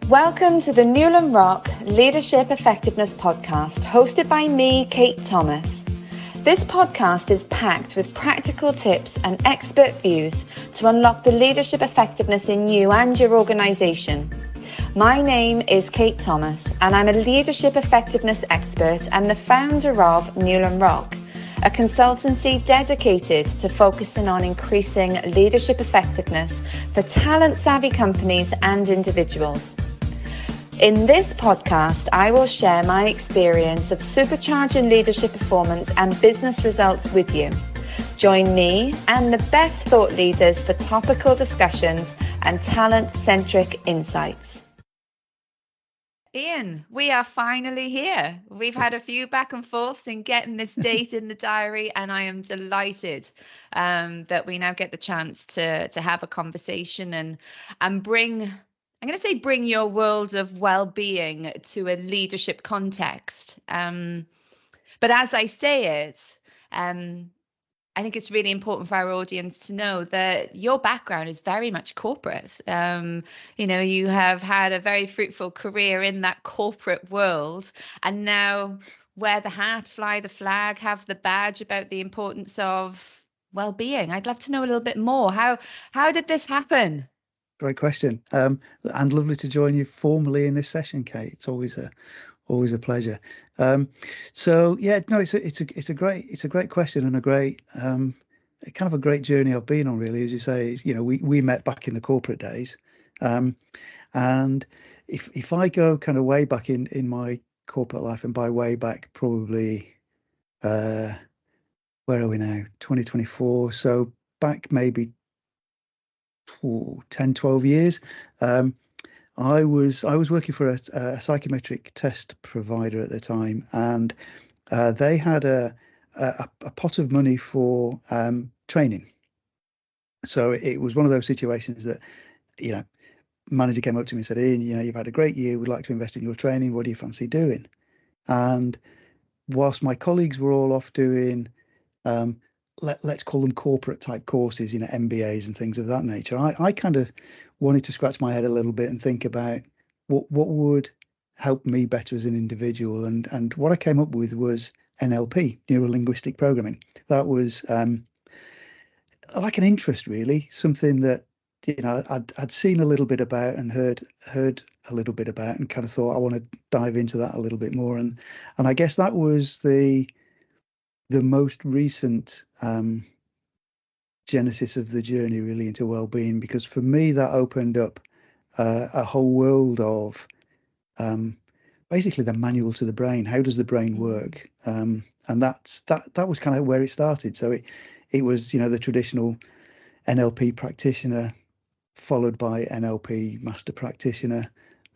Welcome to the Newland Rock Leadership Effectiveness Podcast, hosted by me, Kate Thomas. This podcast is packed with practical tips and expert views to unlock the leadership effectiveness in you and your organisation. My name is Kate Thomas, and I'm a leadership effectiveness expert and the founder of Newland Rock, a consultancy dedicated to focusing on increasing leadership effectiveness for talent-savvy companies and individuals. In this podcast, I will share my experience of supercharging leadership performance and business results with you. Join me and the best thought leaders for topical discussions and talent-centric insights. Ian, we are finally here. We've had a few back and forths in getting this date in the diary, and I am delighted that we now get the chance to have a conversation and bring, I'm going to say, bring your world of well-being to a leadership context. But as I say it, I think it's really important for our audience to know that your background is very much corporate. You have had a very fruitful career in that corporate world, and now wear the hat, fly the flag, have the badge about the importance of well-being. I'd love to know a little bit more. How did this happen? Great question, and lovely to join you formally in this session, Kate. It's always a pleasure. So yeah, no, it's a great question and a great kind of a great journey I've been on, really. As you say, we met back in the corporate days, and if I go kind of way back in my corporate life, and by way back probably where are we now, 2024, so back maybe 10, 12 years. I was working for a psychometric test provider at the time, and they had a pot of money for training. So it was one of those situations that, manager came up to me and said, Ian, you've had a great year. We'd like to invest in your training. What do you fancy doing? And whilst my colleagues were all off doing, let's call them corporate type courses, MBAs and things of that nature, I kind of wanted to scratch my head a little bit and think about what would help me better as an individual. And what I came up with was NLP, neuro-linguistic programming. That was like an interest, really, something that I'd seen a little bit about and heard a little bit about, and kind of thought I want to dive into that a little bit more. And I guess that was the most recent genesis of the journey, really, into well-being, because for me that opened up a whole world of basically the manual to the brain. How does the brain work? And that was kind of where it started. So it was the traditional NLP practitioner followed by NLP master practitioner,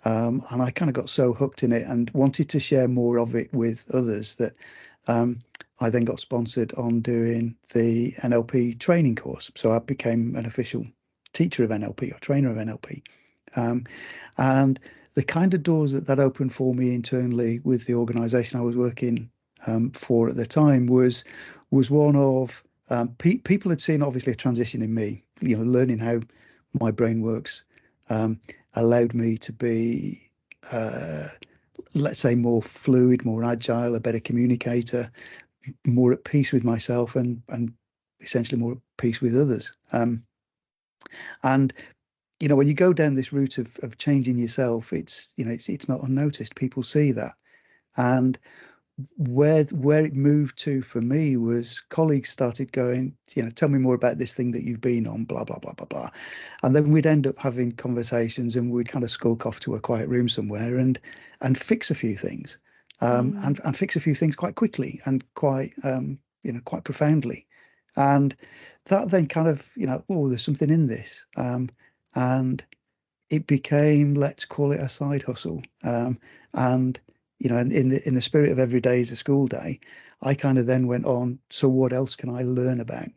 and I kind of got so hooked in it and wanted to share more of it with others that I then got sponsored on doing the NLP training course. So I became an official teacher of NLP or trainer of NLP. And the kind of doors that opened for me internally with the organisation I was working for at the time was one of people had seen obviously a transition in me, learning how my brain works allowed me to be, let's say, more fluid, more agile, a better communicator, more at peace with myself, and essentially more at peace with others. And when you go down this route of changing yourself, it's not unnoticed. People see that, and where it moved to for me was colleagues started going, tell me more about this thing that you've been on, blah blah blah blah blah, and then we'd end up having conversations, and we'd kind of skulk off to a quiet room somewhere and fix a few things, and fix a few things quite quickly and quite quite profoundly, and that then kind of oh, there's something in this, and it became, let's call it, a side hustle, and in the spirit of every day is a school day, I kind of then went on, so what else can I learn about?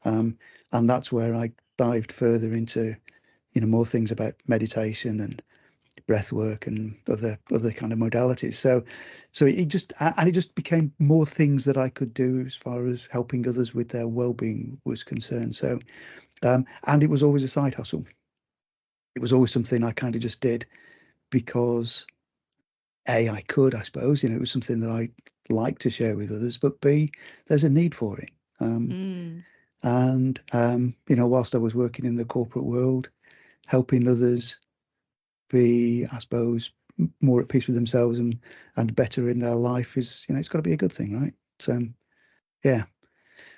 And that's where I dived further into, more things about meditation and breath work and other kind of modalities. So it just became more things that I could do as far as helping others with their well-being was concerned. So, and it was always a side hustle. It was always something I kind of just did because A, I could, I suppose, it was something that I like to share with others, but B, there's a need for it. And, whilst I was working in the corporate world, helping others be, I suppose, more at peace with themselves and better in their life is, it's got to be a good thing, right? So, yeah.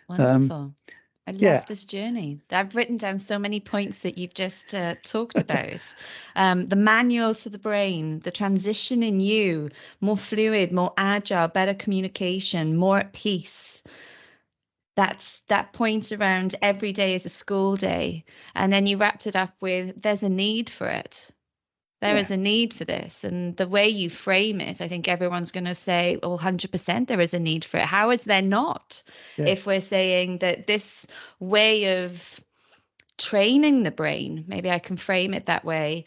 Wonderful. I Yeah. love this journey. I've written down so many points that you've just talked about. The manual to the brain, the transition in you, more fluid, more agile, better communication, more at peace. That point around every day is a school day. And then you wrapped it up with there's a need for it. There is a need for this. And the way you frame it, I think everyone's going to say, well, 100% there is a need for it. How is there not? Yeah. If we're saying that this way of training the brain, maybe I can frame it that way,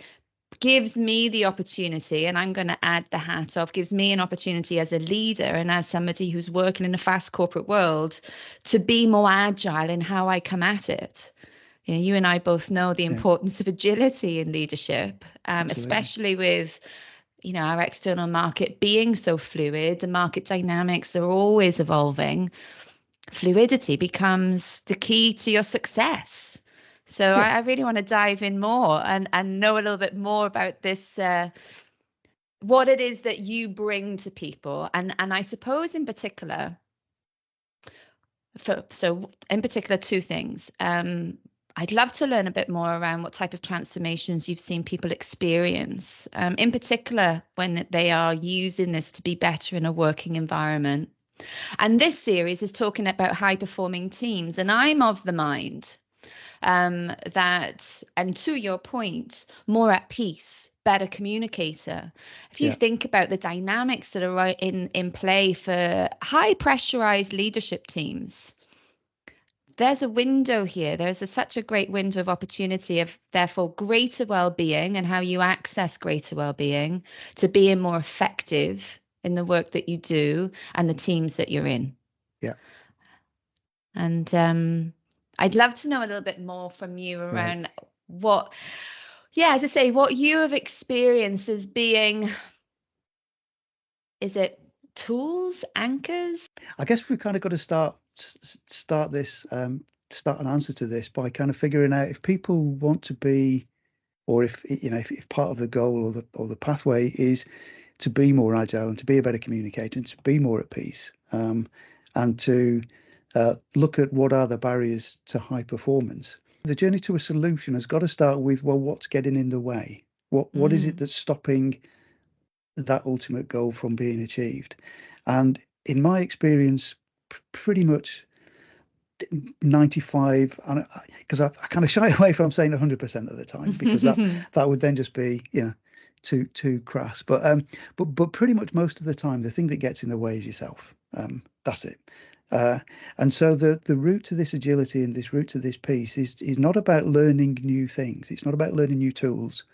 gives me the opportunity, and I'm going to add the hat of, gives me an opportunity as a leader and as somebody who's working in a fast corporate world to be more agile in how I come at it. You and I both know the importance of agility in leadership, especially with, our external market being so fluid. The market dynamics are always evolving. Fluidity becomes the key to your success. So I really want to dive in more and know a little bit more about this, what it is that you bring to people. And I suppose in particular, two things. I'd love to learn a bit more around what type of transformations you've seen people experience, in particular when they are using this to be better in a working environment. And this series is talking about high-performing teams. And I'm of the mind that, and to your point, more at peace, better communicator. If you think about the dynamics that are in play for high pressurized leadership teams, there's a window here. There's such a great window of opportunity of therefore greater well-being and how you access greater well-being to being more effective in the work that you do and the teams that you're in. Yeah. And I'd love to know a little bit more from you around what you have experienced as being, is it tools, anchors? I guess we've kind of got to start an answer to this by kind of figuring out if people want to be, or if part of the goal or the pathway is to be more agile and to be a better communicator and to be more at peace, and to look at what are the barriers to high performance. The journey to a solution has got to start with, well, what's getting in the way? What is it that's stopping that ultimate goal from being achieved? And in my experience, pretty much 95, and because I kind of shy away from saying 100% of the time, because that would then just be too crass. But pretty much most of the time, the thing that gets in the way is yourself. That's it. And so the route to this agility and this route to this peace is not about learning new things. It's not about learning new tools.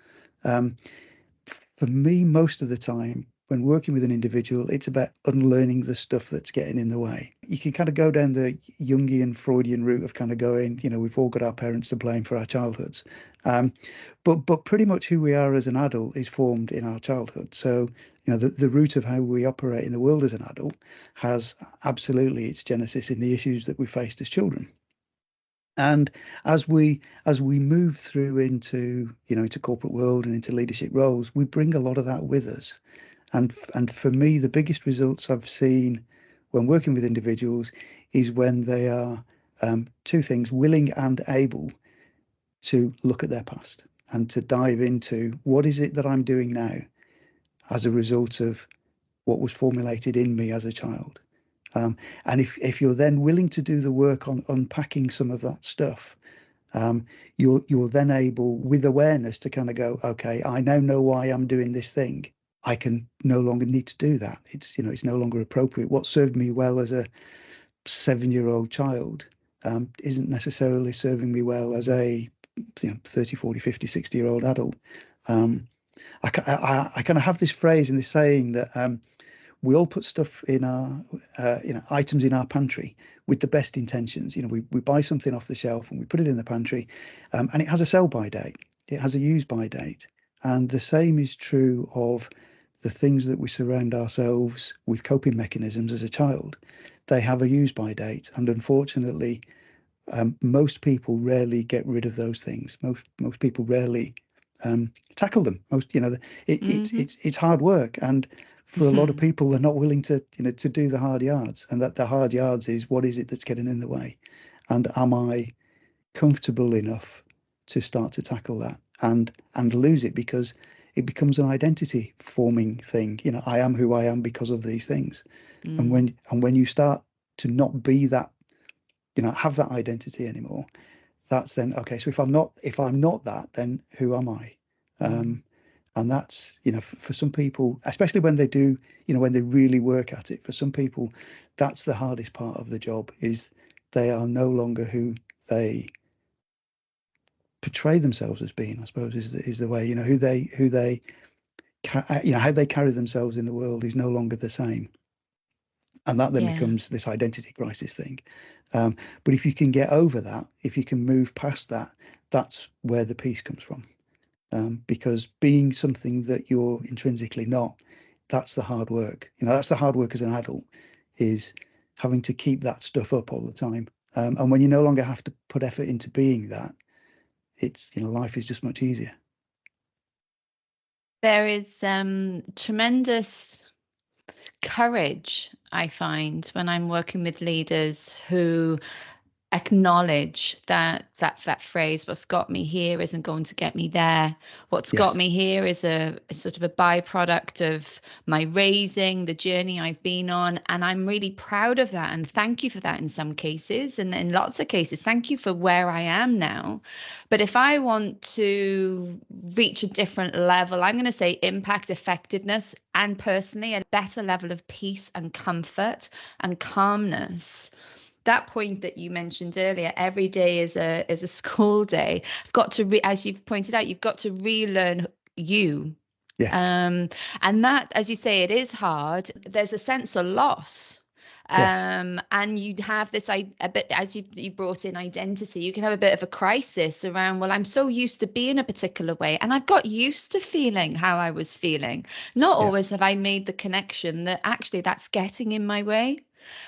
For me, most of the time, when working with an individual, it's about unlearning the stuff that's getting in the way. You can kind of go down the Jungian, Freudian route of kind of going, we've all got our parents to blame for our childhoods. But pretty much who we are as an adult is formed in our childhood. So, the root of how we operate in the world as an adult has absolutely its genesis in the issues that we faced as children. And as we move through into corporate world and into leadership roles, we bring a lot of that with us. And for me, the biggest results I've seen when working with individuals is when they are two things: willing and able to look at their past and to dive into what is it that I'm doing now as a result of what was formulated in me as a child. And if you're then willing to do the work on unpacking some of that stuff, you're then able, with awareness, to kind of go, okay, I now know why I'm doing this thing. I can no longer need to do that. It's no longer appropriate. What served me well as a 7-year-old child isn't necessarily serving me well as a 30, 40, 50, 60-year-old adult. I kind of have this phrase and this saying that we all put stuff in our, items in our pantry with the best intentions. We buy something off the shelf and we put it in the pantry, and it has a sell-by date. It has a use-by date. And the same is true of the things that we surround ourselves with coping mechanisms as a child. They have a use-by date, and unfortunately, most people rarely get rid of those things. Most people rarely tackle them. It's hard work, and for a lot of people, they're not willing to to do the hard yards. And that the hard yards is, what is it that's getting in the way, and am I comfortable enough to start to tackle that and lose it, because it becomes an identity forming thing. I am who I am because of these things. And when you start to not be that, have that identity anymore, that's then okay. So if I'm not that, then who am I? And that's, for some people, especially when they do, when they really work at it, for some people, that's the hardest part of the job, is they are no longer who they portray themselves as being, I suppose, is the way, how they carry themselves in the world is no longer the same. And that then becomes this identity crisis thing. But if you can get over that, if you can move past that, that's where the peace comes from. Because being something that you're intrinsically not, that's the hard work. That's the hard work as an adult, is having to keep that stuff up all the time. And when you no longer have to put effort into being that, it's, life is just much easier. There is tremendous courage, I find, when I'm working with leaders who acknowledge that phrase, what's got me here isn't going to get me there. What's got me here is a sort of a byproduct of my raising, the journey I've been on. And I'm really proud of that. And thank you for that in some cases. And in lots of cases, thank you for where I am now. But if I want to reach a different level, I'm going to say impact, effectiveness, and personally a better level of peace and comfort and calmness. That point that you mentioned earlier, every day is a school day. I've got to, as you've pointed out, you've got to relearn you. Yes. And that, as you say, it is hard. There's a sense of loss. Yes. And you have this, a bit, as you brought in identity, you can have a bit of a crisis around, well, I'm so used to being a particular way, and I've got used to feeling how I was feeling. Not always have I made the connection that actually that's getting in my way.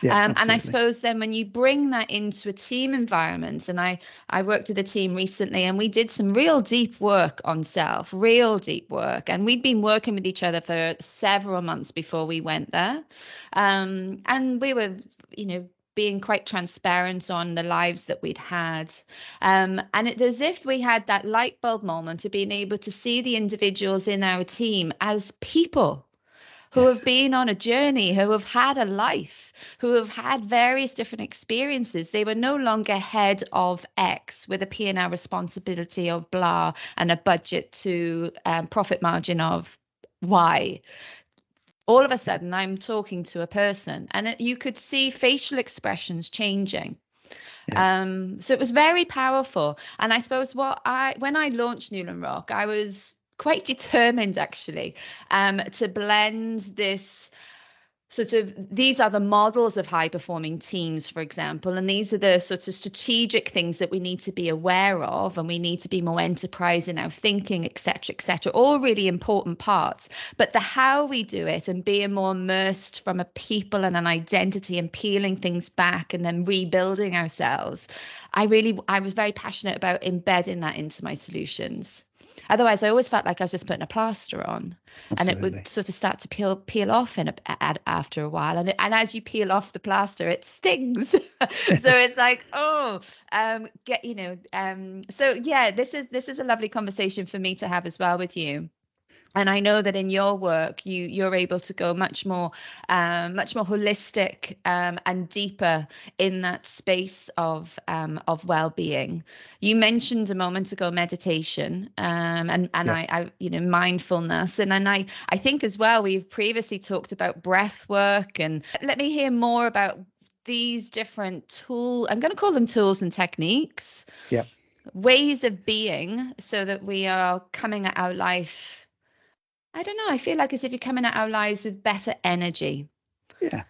And I suppose then when you bring that into a team environment, and I worked with a team recently, and we did some real deep work on self, real deep work. And we'd been working with each other for several months before we went there. And we were, being quite transparent on the lives that we'd had. And it's as if we had that light bulb moment of being able to see the individuals in our team as people who have been on a journey, who have had a life, who have had various different experiences. They were no longer head of X with a P&L responsibility of blah and a budget to profit margin of Y. All of a sudden, I'm talking to a person, and you could see facial expressions changing. So it was very powerful. And I suppose when I launched Newland Rock, I was quite determined actually to blend this sort of, these are the models of high performing teams, for example, and these are the sort of strategic things that we need to be aware of, and we need to be more enterprise in our thinking, etc., all really important parts. But the how we do it and being more immersed from a people and an identity and peeling things back and then rebuilding ourselves, I was very passionate about embedding that into my solutions. Otherwise, I always felt like I was just putting a plaster on. Absolutely. And it would sort of start to peel off after a while. And as you peel off the plaster, it stings. So it's like, so yeah, this is a lovely conversation for me to have as well with you. And I know that in your work, you're able to go much more holistic and deeper in that space of well-being. You mentioned a moment ago meditation and I mindfulness, and then I think as well we've previously talked about breath work. And let me hear more about these different tools. I'm going to call them tools and techniques. Yeah. Ways of being, so that we are coming at our life. I don't know. I feel like as if you're coming at our lives with better energy. Yeah.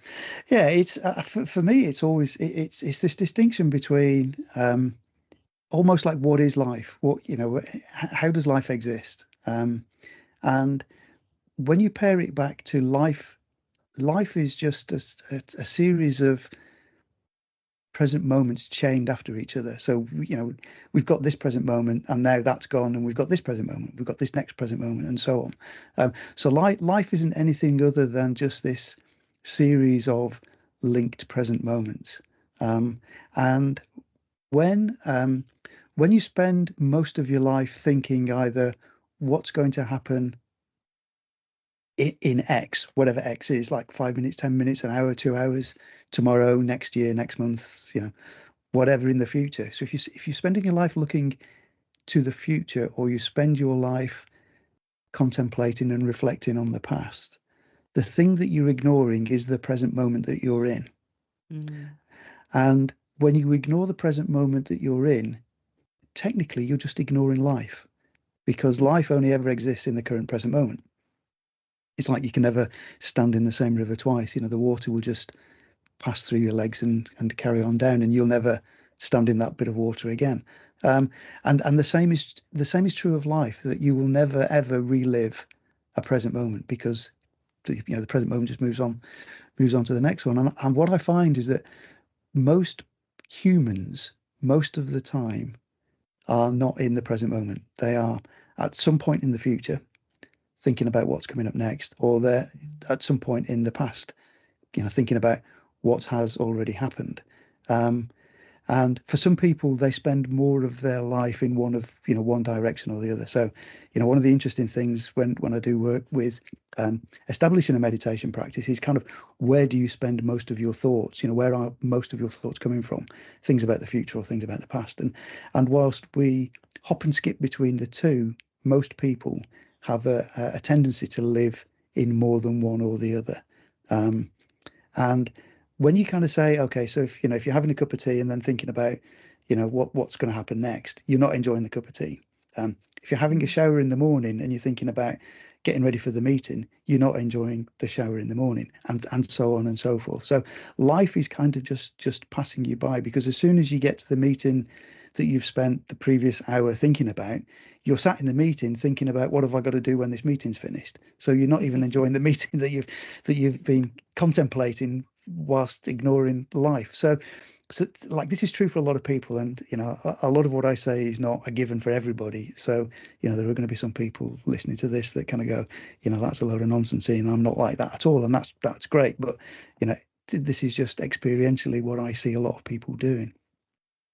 It's for me. It's always it's this distinction between almost like, what is life? What how does life exist? And when you pair it back to life, life is just a series of present moments chained after each other. So, we've got this present moment and now that's gone, and we've got this present moment, we've got this next present moment, and so on. So life isn't anything other than just this series of linked present moments. And when you spend most of your life thinking either what's going to happen in X, whatever X is, like 5 minutes, 10 minutes, an hour, 2 hours, tomorrow, next year, next month, whatever in the future. So if you're spending your life looking to the future, or you spend your life contemplating and reflecting on the past, the thing that you're ignoring is the present moment that you're in. And when you ignore the present moment that you're in, technically you're just ignoring life, because life only ever exists in the current present moment. It's like you can never stand in the same river twice. The water will just pass through your legs and carry on down, and you'll never stand in that bit of water again. And the same is true of life, that you will never ever relive a present moment, because the present moment just moves on to the next one. And what I find is that most humans, most of the time, are not in the present moment. They are at some point in the future thinking about what's coming up next, or they're at some point in the past, thinking about what has already happened. And for some people, they spend more of their life in one direction or the other. So, one of the interesting things when I do work with establishing a meditation practice is kind of, where do you spend most of your thoughts? Where are most of your thoughts coming from? Things about the future or things about the past. And whilst we hop and skip between the two, most people have a tendency to live in more than one or the other. And when you kind of say, okay, so if you're having a cup of tea and then thinking about, what's going to happen next, you're not enjoying the cup of tea. If you're having a shower in the morning and you're thinking about getting ready for the meeting, you're not enjoying the shower in the morning, and so on and so forth. So life is kind of just passing you by, because as soon as you get to the meeting that you've spent the previous hour thinking about, you're sat in the meeting thinking about, what have I got to do when this meeting's finished? So you're not even enjoying the meeting that you've been contemplating whilst ignoring life. So like, this is true for a lot of people, and a lot of what I say is not a given for everybody. So there are going to be some people listening to this that kind of go, that's a load of nonsense, and I'm not like that at all, and that's great. But this is just experientially what I see a lot of people doing.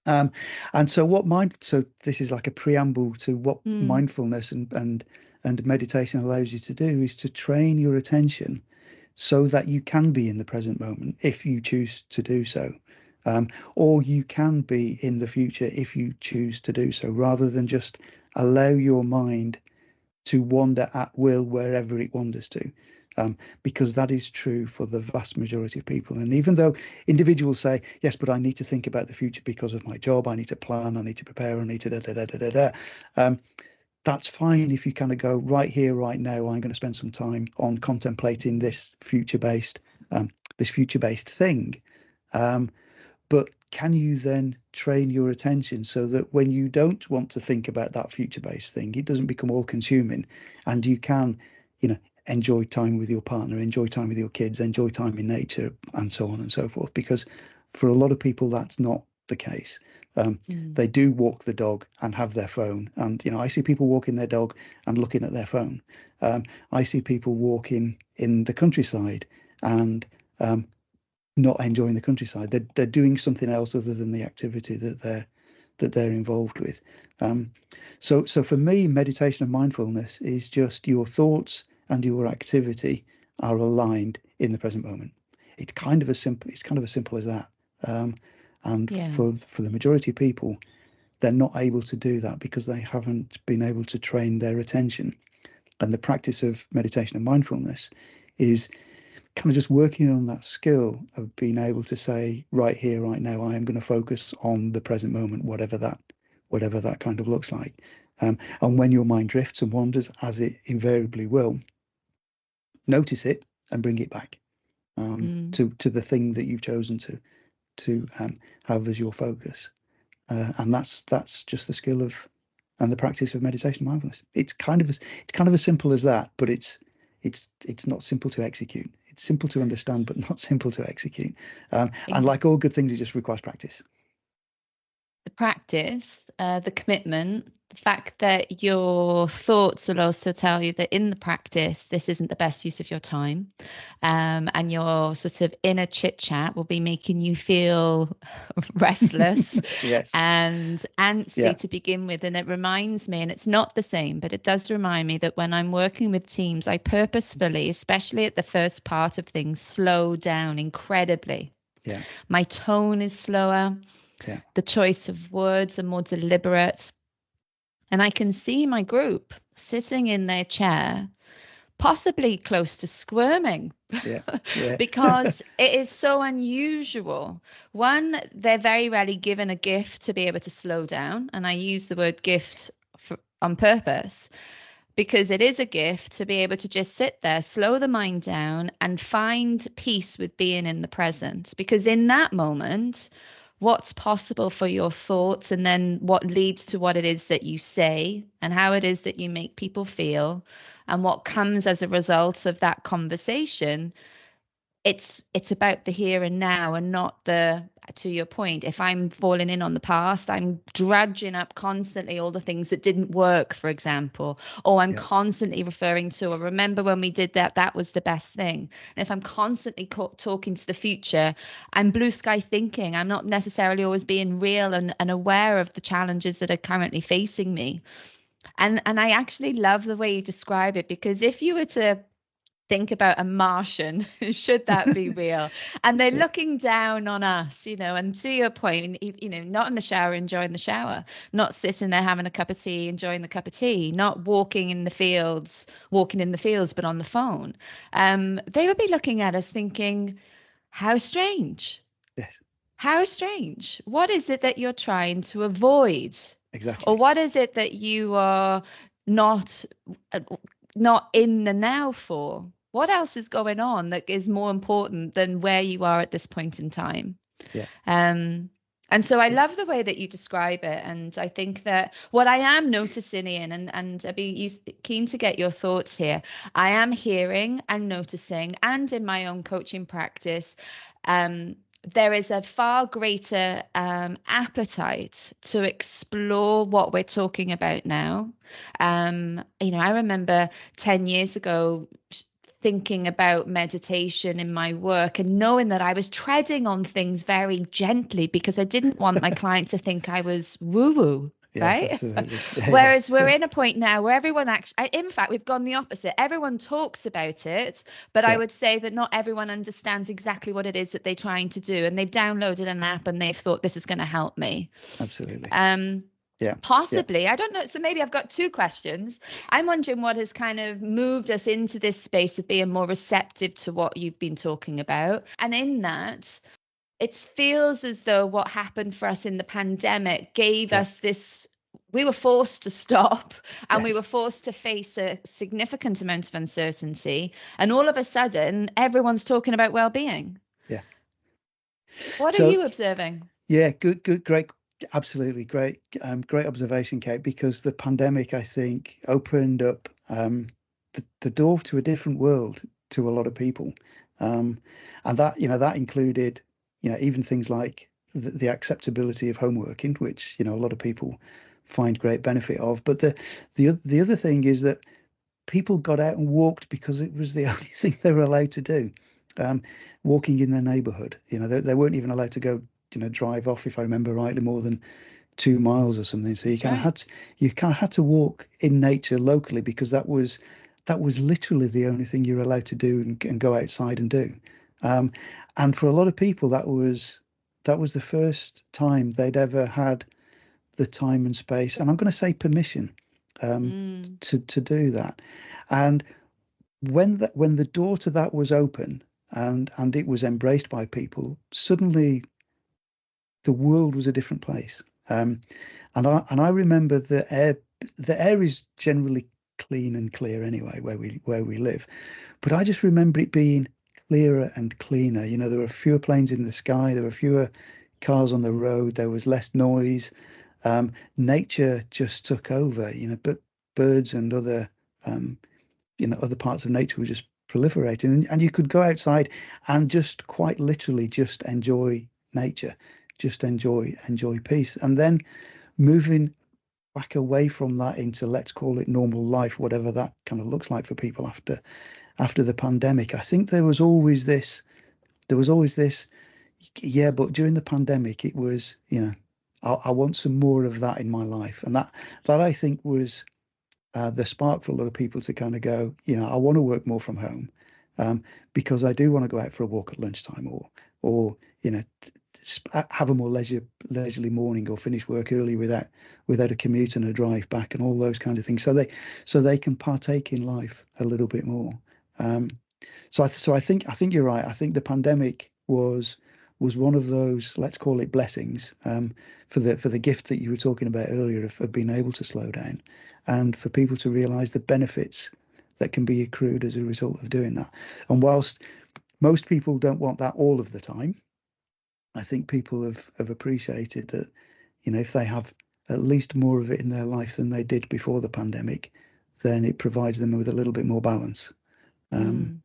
And so this is like a preamble to what mindfulness and meditation allows you to do, is to train your attention so that you can be in the present moment if you choose to do so. Or you can be in the future if you choose to do so, rather than just allow your mind to wander at will wherever it wanders to. Because that is true for the vast majority of people. And even though individuals say, yes, but I need to think about the future because of my job, I need to plan, I need to prepare, I need to that's fine if you kind of go, right here, right now, I'm going to spend some time on contemplating this future-based thing. But can you then train your attention so that when you don't want to think about that future-based thing, it doesn't become all-consuming, and you can, enjoy time with your partner, enjoy time with your kids, enjoy time in nature, and so on and so forth? Because for a lot of people, that's not the case. They do walk the dog and have their phone, and I see people walking their dog and looking at their phone. I see people walking in the countryside and not enjoying the countryside. They're doing something else other than the activity that they're involved with. So for me, meditation and mindfulness is just your thoughts and your activity are aligned in the present moment. It's kind of as simple as that. For the majority of people, they're not able to do that because they haven't been able to train their attention. And the practice of meditation and mindfulness is kind of just working on that skill of being able to say, right here, right now, I am going to focus on the present moment, whatever that kind of looks like. And when your mind drifts and wanders, as it invariably will, notice it and bring it back to the thing that you've chosen to have as your focus. And that's just the skill of and the practice of meditation and mindfulness. It's kind of as simple as that, but it's not simple to execute. It's simple to understand, but not simple to execute. And like all good things, it just requires practice. The practice, the commitment, the fact that your thoughts will also tell you that in the practice, this isn't the best use of your time. And your sort of inner chit chat will be making you feel restless Yes. and antsy to begin with. And it reminds me, and it's not the same, but it does remind me that when I'm working with teams, I purposefully, especially at the first part of things, slow down incredibly. Yeah. My tone is slower. Yeah. The choice of words are more deliberate. And I can see my group sitting in their chair, possibly close to squirming. Yeah. Yeah. Because it is so unusual. One, they're very rarely given a gift to be able to slow down. And I use the word gift on purpose, because it is a gift to be able to just sit there, slow the mind down, and find peace with being in the present. Because in that moment, what's possible for your thoughts, and then what leads to what it is that you say and how it is that you make people feel, and what comes as a result of that conversation, it's about the here and now, and not the, to your point, if I'm falling in on the past, I'm drudging up constantly all the things that didn't work, for example, or I'm constantly referring to, or remember when we did that, that was the best thing. And if I'm constantly talking to the future, I'm blue sky thinking. I'm not necessarily always being real and aware of the challenges that are currently facing me. And I actually love the way you describe it, because if you were to think about a Martian, should that be real? And they're looking down on us, and to your point, not in the shower, enjoying the shower, not sitting there having a cup of tea, enjoying the cup of tea, not walking in the fields, but on the phone. They would be looking at us thinking, how strange. Yes. How strange. What is it that you're trying to avoid? Exactly. Or what is it that you are not in the now for? What else is going on that is more important than where you are at this point in time? Yeah. And so I love the way that you describe it. And I think that what I am noticing, Ian, and I'd be keen to get your thoughts here. I am hearing and noticing, and in my own coaching practice, there is a far greater appetite to explore what we're talking about now. I remember 10 years ago thinking about meditation in my work and knowing that I was treading on things very gently, because I didn't want my client to think I was woo-woo. Yes, right? absolutely. Whereas we're in a point now where everyone actually, in fact, we've gone the opposite. Everyone talks about it, but I would say that not everyone understands exactly what it is that they're trying to do. And they've downloaded an app and they've thought, this is going to help me. Absolutely. Possibly. I don't know. So maybe I've got two questions. I'm wondering what has kind of moved us into this space of being more receptive to what you've been talking about. And in that, it feels as though what happened for us in the pandemic gave us this, we were forced to stop, and we were forced to face a significant amount of uncertainty. And all of a sudden, everyone's talking about well-being. Yeah. What are you observing? Yeah, good, great. Absolutely great. Great observation, Kate, because the pandemic, I think, opened up the door to a different world to a lot of people. And that included, even things like the acceptability of home working, which, a lot of people find great benefit of. But the other thing is that people got out and walked because it was the only thing they were allowed to do. Walking in their neighborhood, they weren't even allowed to go, drive off, if I remember rightly, more than 2 miles or something. So you kind of had to walk in nature locally, because that was literally the only thing you're allowed to do and go outside and do. And for a lot of people, that was the first time they'd ever had the time and space, and I'm going to say permission, to do that. And when the door to that was open and it was embraced by people, suddenly the world was a different place. And I remember the air is generally clean and clear anyway where we live, but I just remember it being clearer and cleaner. There were fewer planes in the sky, there were fewer cars on the road, there was less noise. Nature just took over, but birds and other other parts of nature were just proliferating, and you could go outside and just quite literally just enjoy nature, just enjoy peace. And then moving back away from that into, let's call it, normal life, whatever that kind of looks like for people after the pandemic. I think there was always this, yeah, but during the pandemic it was, I want some more of that in my life. And that I think was the spark for a lot of people to kind of go, I want to work more from home, because I do want to go out for a walk at lunchtime, or have a more leisurely morning, or finish work early without a commute and a drive back, and all those kinds of things, so they can partake in life a little bit more. So I think you're right. I think the pandemic was one of those, let's call it, blessings, for the gift that you were talking about earlier of being able to slow down, and for people to realise the benefits that can be accrued as a result of doing that. And whilst most people don't want that all of the time, I think people have appreciated that, if they have at least more of it in their life than they did before the pandemic, then it provides them with a little bit more balance. Um,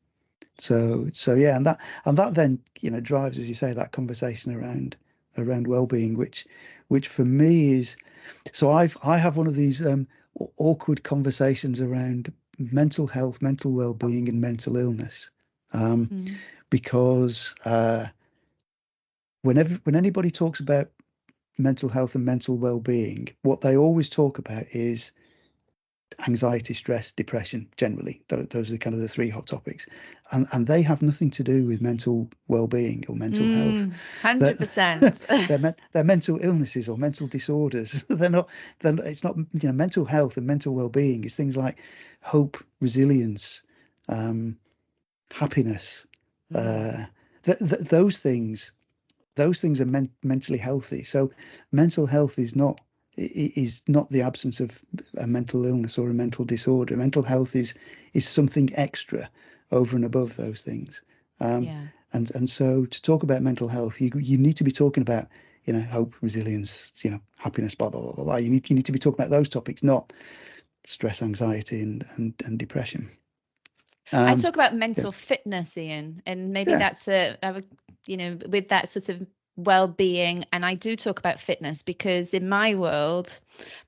so yeah, and that then, drives, as you say, that conversation around well-being, which for me is, so I have one of these awkward conversations around mental health, mental well-being, and mental illness, because when anybody talks about mental health and mental well-being, what they always talk about is anxiety, stress, depression. Generally, those are kind of the three hot topics, and they have nothing to do with mental well-being or mental health. 100%. They're mental illnesses or mental disorders. They're not. It's not. Mental health and mental well-being is things like hope, resilience, happiness. Those things. Those things are mentally healthy. So mental health is not the absence of a mental illness or a mental disorder. Mental health is something extra over and above those things. Yeah. And so to talk about mental health, you need to be talking about, hope, resilience, happiness, blah blah blah blah. You need to be talking about those topics, not stress, anxiety, and depression. I talk about Yeah, mental fitness, Ian, and maybe yeah, that's with that sort of well-being. And I do talk about fitness because in my world,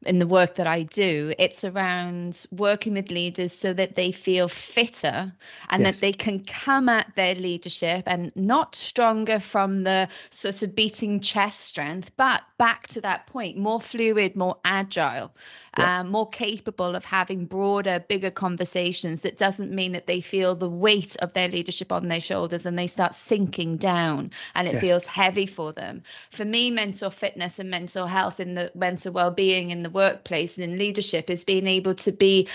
in the work that I do, it's around working with leaders so that they feel fitter and that yes, they can come at their leadership and not stronger from the sort of beating chest strength, but back to that point, more fluid, more agile, yeah, more capable of having broader, bigger conversations. That doesn't mean that they feel the weight of their leadership on their shoulders and they start sinking down and it yes, feels heavy for them. For me, mental fitness and mental health in the mental well-being in the workplace and in leadership is being able to be,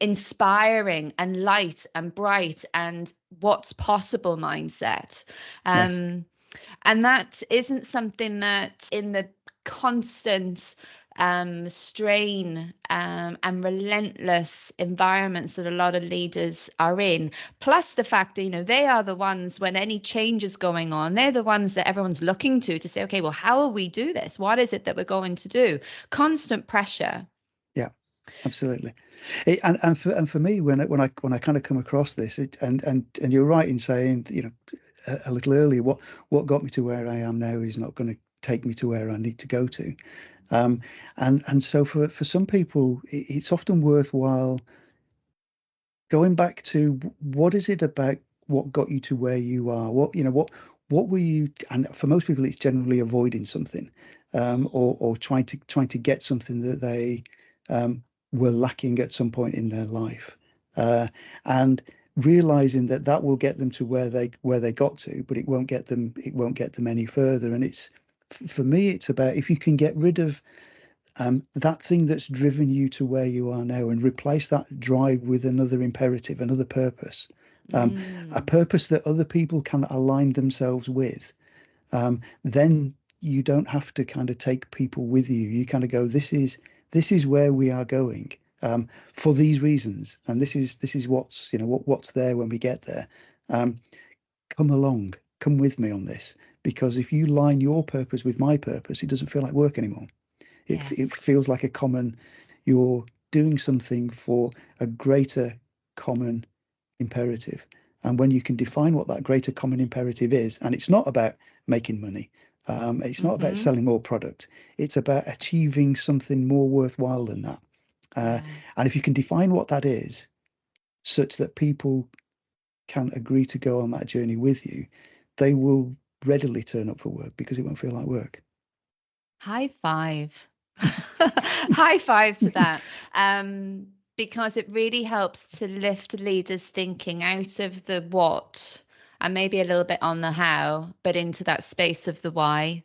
inspiring and light and bright and what's possible mindset. yes, And that isn't something that in the constant strain and relentless environments that a lot of leaders are in, plus the fact that they are the ones, when any change is going on, they're the ones that everyone's looking to say, okay, well, how will we do this? What is it that we're going to do? Constant pressure. yeah, absolutely. And for me, when I kind of come across this, and you're right in saying, a little earlier, what got me to where I am now is not going to take me to where I need to go to. And so for some people, it's often worthwhile going back to what is it about what got you to where you are? What were you? And for most people, it's generally avoiding something, or trying to get something that they were lacking at some point in their life, and realizing that will get them to where they got to, but it won't get them any further. And it's, for me, it's about, if you can get rid of that thing that's driven you to where you are now, and replace that drive with another imperative, another purpose, a purpose that other people can align themselves with, then you don't have to kind of take people with you. You kind of go, this is where we are going, for these reasons, and this is what's there when we get there. Come along, come with me on this, because if you line your purpose with my purpose, it doesn't feel like work anymore. It feels like a common, you're doing something for a greater common imperative. And when you can define what that greater common imperative is, and it's not about making money, it's not about selling more product, it's about achieving something more worthwhile than that. And if you can define what that is, such that people can agree to go on that journey with you, they will readily turn up for work because it won't feel like work. High five. High five to that. Because it really helps to lift leaders' thinking out of the what and maybe a little bit on the how, but into that space of the why.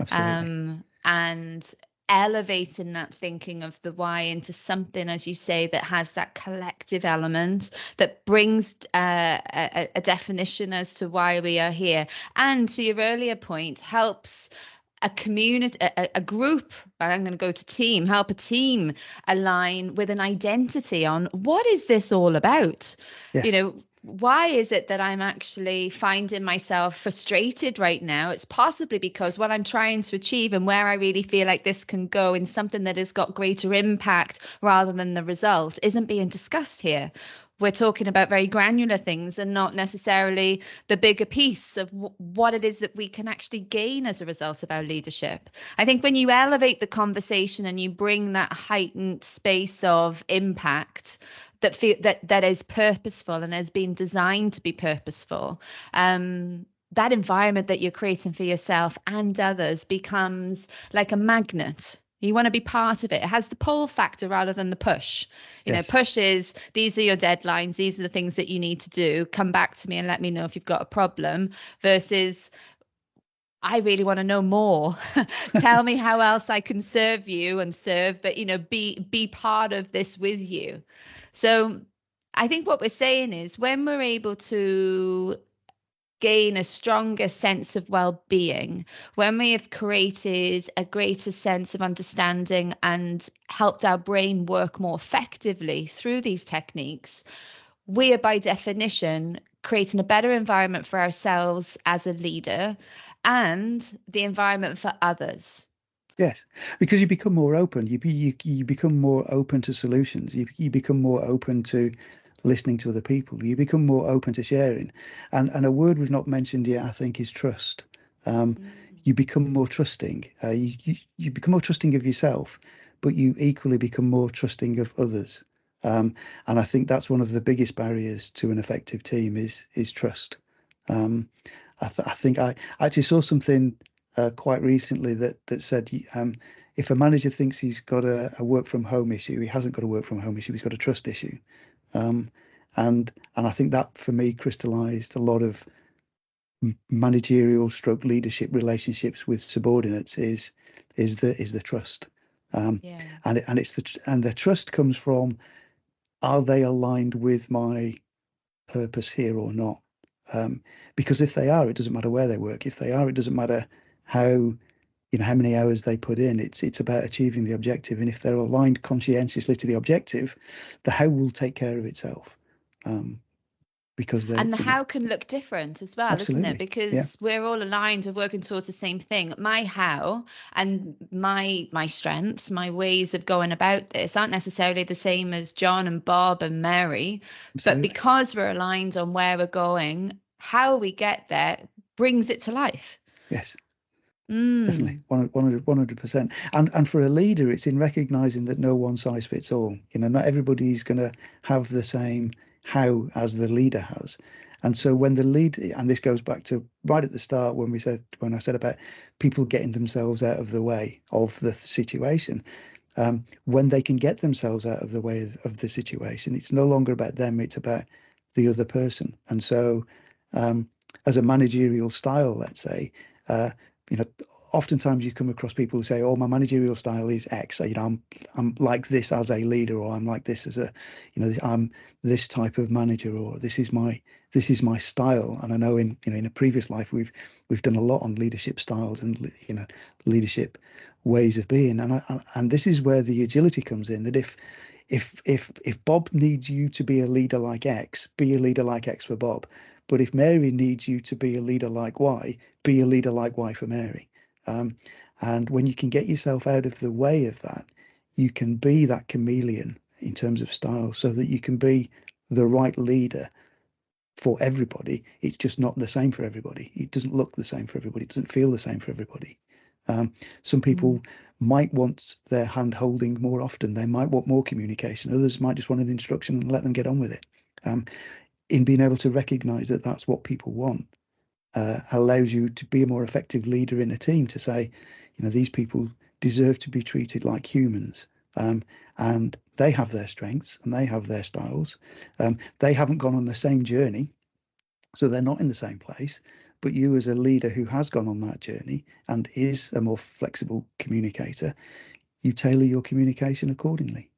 Absolutely. And elevating that thinking of the why into something, as you say, that has that collective element that brings a definition as to why we are here. And to your earlier point, helps a community, a group, I'm going to go to team, help a team align with an identity on what is this all about? Yes. Why is it that I'm actually finding myself frustrated right now? It's possibly because what I'm trying to achieve and where I really feel like this can go in something that has got greater impact rather than the result isn't being discussed here. We're talking about very granular things and not necessarily the bigger piece of what it is that we can actually gain as a result of our leadership. I think when you elevate the conversation and you bring that heightened space of impact that is purposeful and has been designed to be purposeful, that environment that you're creating for yourself and others becomes like a magnet. You want to be part of it. It has the pull factor rather than the push. Push is, these are your deadlines. These are the things that you need to do. Come back to me and let me know if you've got a problem, versus I really want to know more. Tell me how else I can serve you and serve, but, be part of this with you. So I think what we're saying is when we're able to gain a stronger sense of well-being, when we have created a greater sense of understanding and helped our brain work more effectively through these techniques, we are by definition creating a better environment for ourselves as a leader and the environment for others. Yes, because you become more open. You become more open to solutions. You become more open to listening to other people. You become more open to sharing. And a word we've not mentioned yet, I think, is trust. You become more trusting. You become more trusting of yourself, but you equally become more trusting of others. And I think that's one of the biggest barriers to an effective team is trust. I think I actually saw something quite recently that said if a manager thinks he's got a work from home issue, he hasn't got a work from home issue. He's got a trust issue. Um, and I think that for me crystallized a lot of managerial stroke leadership relationships with subordinates is the trust. Yeah. And the trust comes from, are they aligned with my purpose here or not? Because if they are, it doesn't matter where they work. If they are, it doesn't matter how many hours they put in. It's about achieving the objective. And if they're aligned conscientiously to the objective, the how will take care of itself. Because And the how can look different as well, isn't it? Absolutely. Because we're all aligned, we're working towards the same thing. My how and my strengths, my ways of going about this aren't necessarily the same as John and Bob and Mary. But Absolutely. because we're aligned on where we're going, how we get there brings it to life. Yes. Definitely, 100%. And for a leader, it's in recognizing that no one size fits all. Not everybody's going to have the same how as the leader has. And so when the lead, and this goes back to right at the start when I said about people getting themselves out of the way of the situation, when they can get themselves out of the way of the situation, it's no longer about them, it's about the other person. And so as a managerial style, let's say, oftentimes you come across people who say, "Oh, my managerial style is X. I'm like this as a leader, or I'm like this as a, I'm this type of manager, or this is my style." And I know in a previous life we've done a lot on leadership styles and leadership ways of being, and this is where the agility comes in. That if Bob needs you to be a leader like X, be a leader like X for Bob. But if Mary needs you to be a leader like Y, be a leader like Y for Mary. And when you can get yourself out of the way of that, you can be that chameleon in terms of style, so that you can be the right leader for everybody. It's just not the same for everybody. It doesn't look the same for everybody. It doesn't feel the same for everybody. Some people might want their hand holding more often. They might want more communication. Others might just want an instruction and let them get on with it. In being able to recognize that that's what people want, allows you to be a more effective leader in a team, to say, these people deserve to be treated like humans. And they have their strengths and they have their styles. They haven't gone on the same journey, so they're not in the same place. But you, as a leader who has gone on that journey and is a more flexible communicator, you tailor your communication accordingly.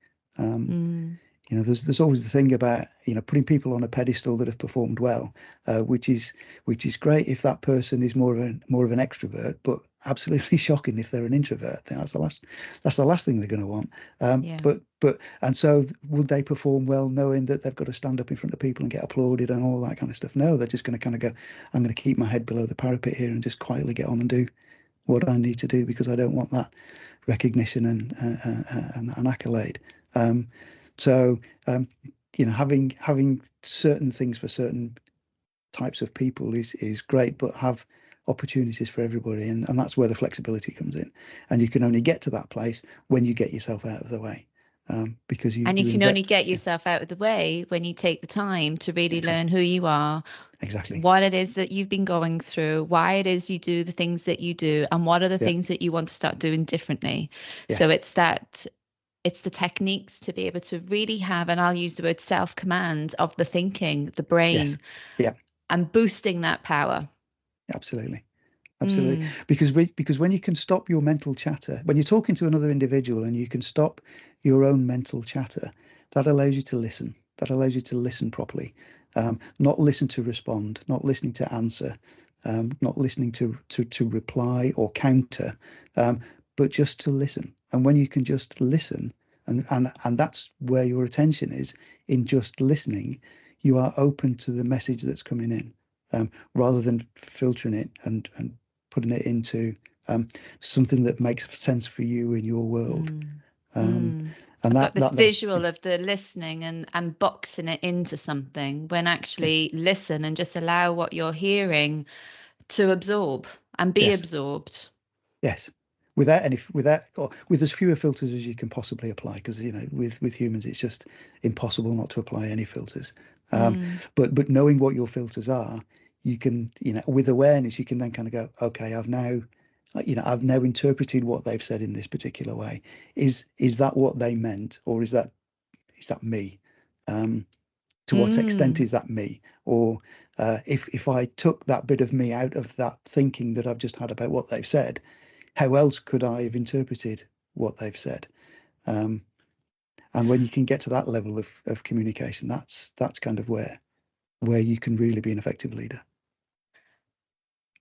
There's always the thing about putting people on a pedestal that have performed well, which is great if that person is more of an extrovert, but absolutely shocking if they're an introvert. I think that's the last thing they're going to want. And so would they perform well knowing that they've got to stand up in front of people and get applauded and all that kind of stuff? No, they're just going to kind of go, I'm going to keep my head below the parapet here and just quietly get on and do what I need to do, because I don't want that recognition and accolade. So, having certain things for certain types of people is great, but have opportunities for everybody. And that's where the flexibility comes in. And you can only get to that place when you get yourself out of the way. Because you can only get yourself out of the way when you take the time to really learn who you are, exactly what it is that you've been going through, why it is you do the things that you do, and what are the things that you want to start doing differently. Yes. So it's the techniques to be able to really have, and I'll use the word self-command of the thinking, the brain, and boosting that power. Absolutely. Because when you can stop your mental chatter, when you're talking to another individual and you can stop your own mental chatter, that allows you to listen. That allows you to listen properly, not listen to respond, not listening to answer, not listening to reply or counter, but just to listen. And when you can just listen, and that's where your attention is, in just listening, you are open to the message that's coming in, rather than filtering it and putting it into something that makes sense for you in your world. And I've got this visual of the listening and boxing it into something, when actually listen and just allow what you're hearing to absorb and be absorbed. Yes. With as fewer filters as you can possibly apply, because with humans it's just impossible not to apply any filters. But knowing what your filters are, you can, with awareness, you can then kind of go, okay, I've now interpreted what they've said in this particular way. Is that what they meant, or is that me? To what extent is that me? Or if I took that bit of me out of that thinking that I've just had about what they've said, how else could I have interpreted what they've said? And when you can get to that level of communication, that's kind of where you can really be an effective leader.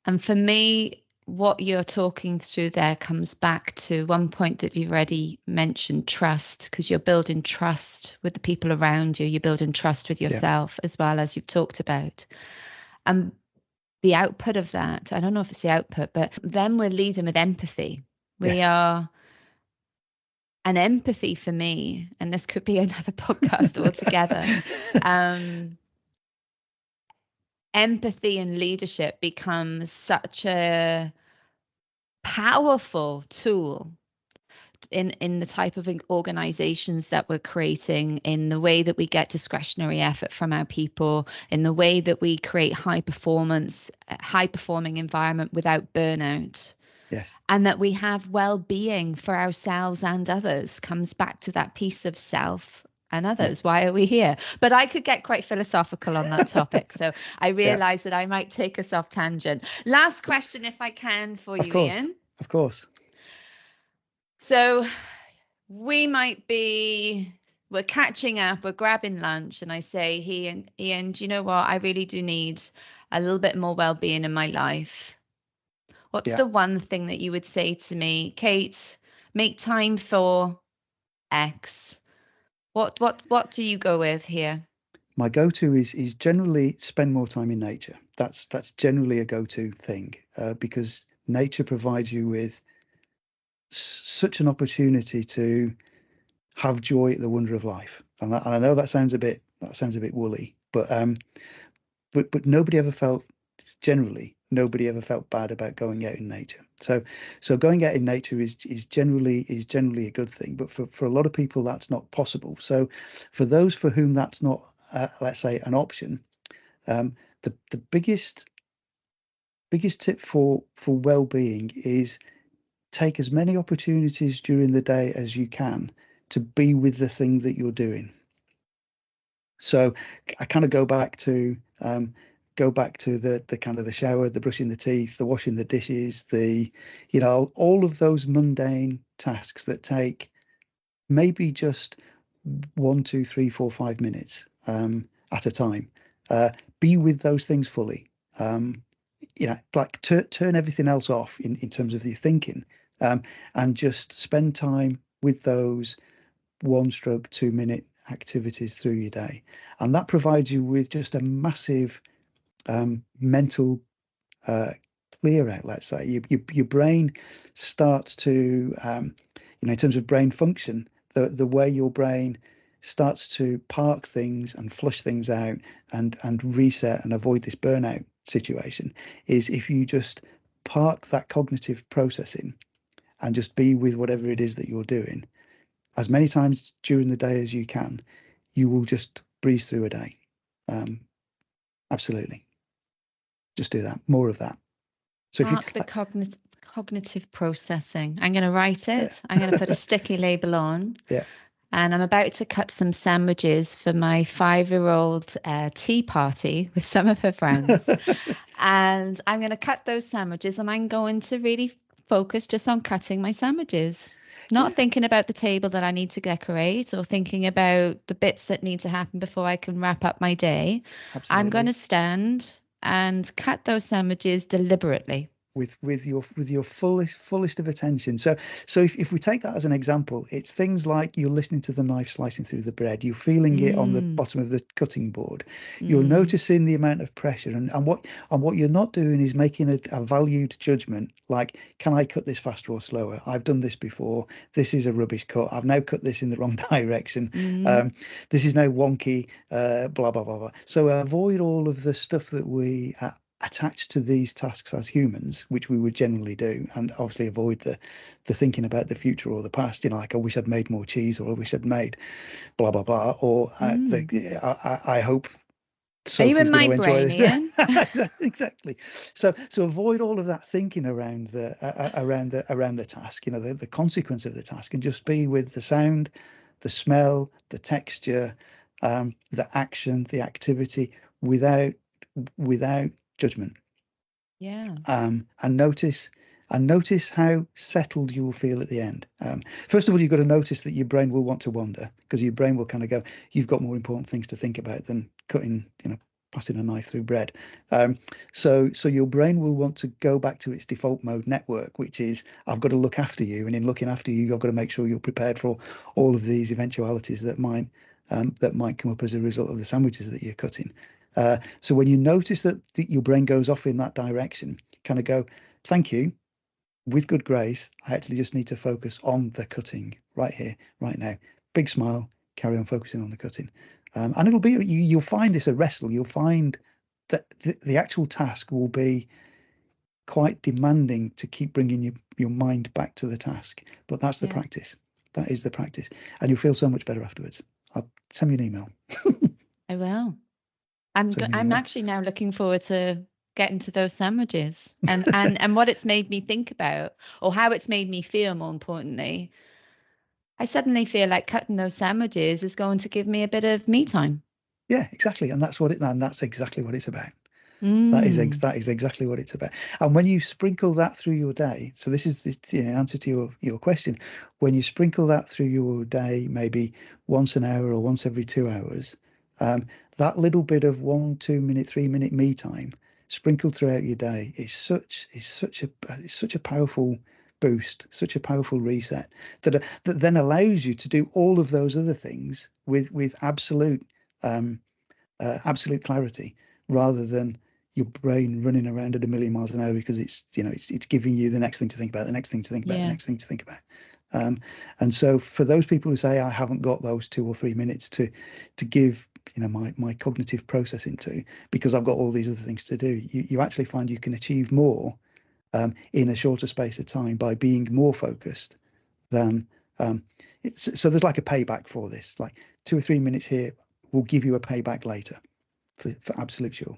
And for me, what you're talking through there comes back to one point that you've already mentioned, trust, because you're building trust with the people around you. You're building trust with yourself as well, as you've talked about. And the output of that, I don't know if it's the output, but then we're leading with empathy. We are, and empathy for me, and this could be another podcast altogether. Empathy and leadership becomes such a powerful tool in the type of organizations that we're creating, in the way that we get discretionary effort from our people, in the way that we create high performing environment without burnout. Yes. And that we have well-being for ourselves and others. Comes back to that piece of self and others. Why are we here? But I could get quite philosophical on that topic. So I realize that I might take us off tangent. Last question, if I can, for you, Ian. Of course. So we're catching up, we're grabbing lunch, and I say, Ian, do you know what? I really do need a little bit more well-being in my life. What's the one thing that you would say to me, Kate, make time for X? What do you go with here? My go-to is generally spend more time in nature. That's generally a go-to thing, because nature provides you with such an opportunity to have joy at the wonder of life. And I know that sounds a bit woolly, but nobody ever felt, generally nobody ever felt bad about going out in nature. So going out in nature is generally a good thing, but for a lot of people that's not possible. So for those for whom that's not, let's say, an option, the biggest tip for well-being is take as many opportunities during the day as you can to be with the thing that you're doing. So I kind of go back to the kind of the shower, the brushing the teeth, the washing the dishes, all of those mundane tasks that take maybe just 1, 2, 3, 4, 5 minutes at a time. Be with those things fully. Like turn everything else off in terms of your thinking, and just spend time with those 1 stroke 2 minute activities through your day. And that provides you with just a massive mental clear out, let's say. Your brain starts to, in terms of brain function, the way your brain starts to park things and flush things out and reset and avoid this burnout situation is if you just park that cognitive processing and just be with whatever it is that you're doing as many times during the day as you can, you will just breeze through a day. Absolutely. Just do that. More of that. So Mark the cognitive processing. I'm going to write it. I'm going to put a sticky label on. Yeah. And I'm about to cut some sandwiches for my 5-year-old tea party with some of her friends. And I'm going to cut those sandwiches, and I'm going to really focus just on cutting my sandwiches. Not thinking about the table that I need to decorate or thinking about the bits that need to happen before I can wrap up my day. Absolutely. I'm going to stand and cut those sandwiches deliberately. With your fullest of attention. So if we take that as an example, it's things like you're listening to the knife slicing through the bread, you're feeling it on the bottom of the cutting board, you're noticing the amount of pressure, and what you're not doing is making a valued judgment like, can I cut this faster or slower? I've done this before. This is a rubbish cut. I've now cut this in the wrong direction. This is now wonky. Blah blah blah blah. So avoid all of the stuff that we attached to these tasks as humans, which we would generally do, and obviously avoid the thinking about the future or the past, like, I wish I'd made more cheese, or I wish I'd made blah blah blah, or I hope Sophie's going to enjoy this. Ian? Exactly. So avoid all of that thinking around the task, the consequence of the task, and just be with the sound, the smell, the texture, the action, the activity, without judgment. Yeah. And notice how settled you will feel at the end. First of all, you've got to notice that your brain will want to wander, because your brain will kind of go, you've got more important things to think about than cutting, passing a knife through bread. So your brain will want to go back to its default mode network, which is, I've got to look after you, and in looking after you, I've got to make sure you're prepared for all of these eventualities that might come up as a result of the sandwiches that you're cutting. So when you notice that your brain goes off in that direction, kind of go, thank you, with good grace, I actually just need to focus on the cutting right here, right now. Big smile, carry on focusing on the cutting. And it'll be, you'll find this a wrestle. You'll find that the actual task will be quite demanding to keep bringing your mind back to the task. But that's the practice. That is the practice. And you'll feel so much better afterwards. Send me an email. I will. I'm actually now looking forward to getting to those sandwiches and what it's made me think about, or how it's made me feel, more importantly. I suddenly feel like cutting those sandwiches is going to give me a bit of me time. Yeah, exactly. And that's exactly what it's about. That is exactly what it's about. And when you sprinkle that through your day, so this is the answer to your question, when you sprinkle that through your day, maybe once an hour or once every 2 hours, that little bit of 1, 2 minute, 3 minute me time sprinkled throughout your day is such a powerful boost, such a powerful reset that then allows you to do all of those other things with absolute clarity, rather than your brain running around at 1,000,000 miles an hour because it's giving you the next thing to think about, the next thing to think about, the next thing to think about. And so for those people who say I haven't got those 2 or 3 minutes to give my cognitive process into, because I've got all these other things to do, you actually find you can achieve more in a shorter space of time by being more focused than so there's like a payback for this. Like 2 or 3 minutes here will give you a payback later, for absolute sure.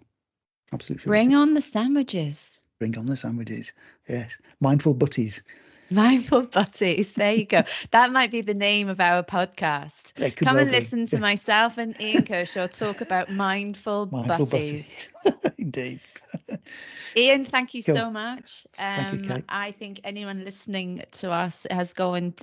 Absolute sure. Bring on the sandwiches. Bring on the sandwiches. Yes. Mindful butties. Mindful butties. There you go. That might be the name of our podcast. Come and listen to myself and Ian Kershaw talk about mindful butties. Indeed. Ian, thank you so much. Thank you, Kate. I think anyone listening to us is going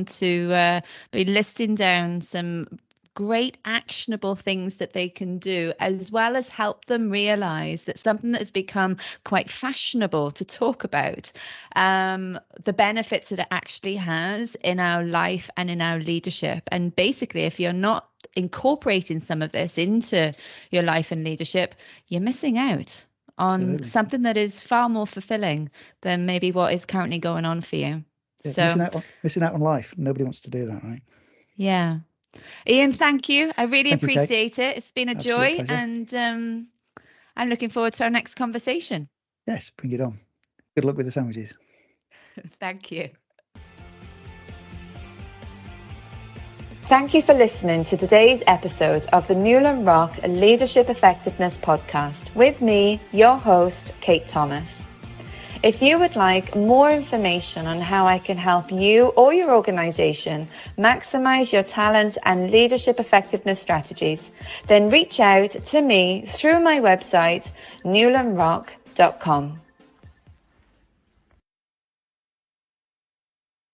to be listing down some great actionable things that they can do, as well as help them realize that something that has become quite fashionable to talk about, the benefits that it actually has in our life and in our leadership. And basically, if you're not incorporating some of this into your life and leadership, you're missing out on something that is far more fulfilling than maybe what is currently going on for you. Yeah, so missing out on life. Nobody wants to do that, right? Yeah. Ian, thank you. I really appreciate it. It's been a joy, pleasure. And I'm looking forward to our next conversation. Yes, bring it on. Good luck with the sandwiches. Thank you. Thank you for listening to today's episode of the Newland Rock Leadership Effectiveness Podcast with me, your host, Kate Thomas. If you would like more information on how I can help you or your organization maximize your talent and leadership effectiveness strategies, then reach out to me through my website, newlandrock.com.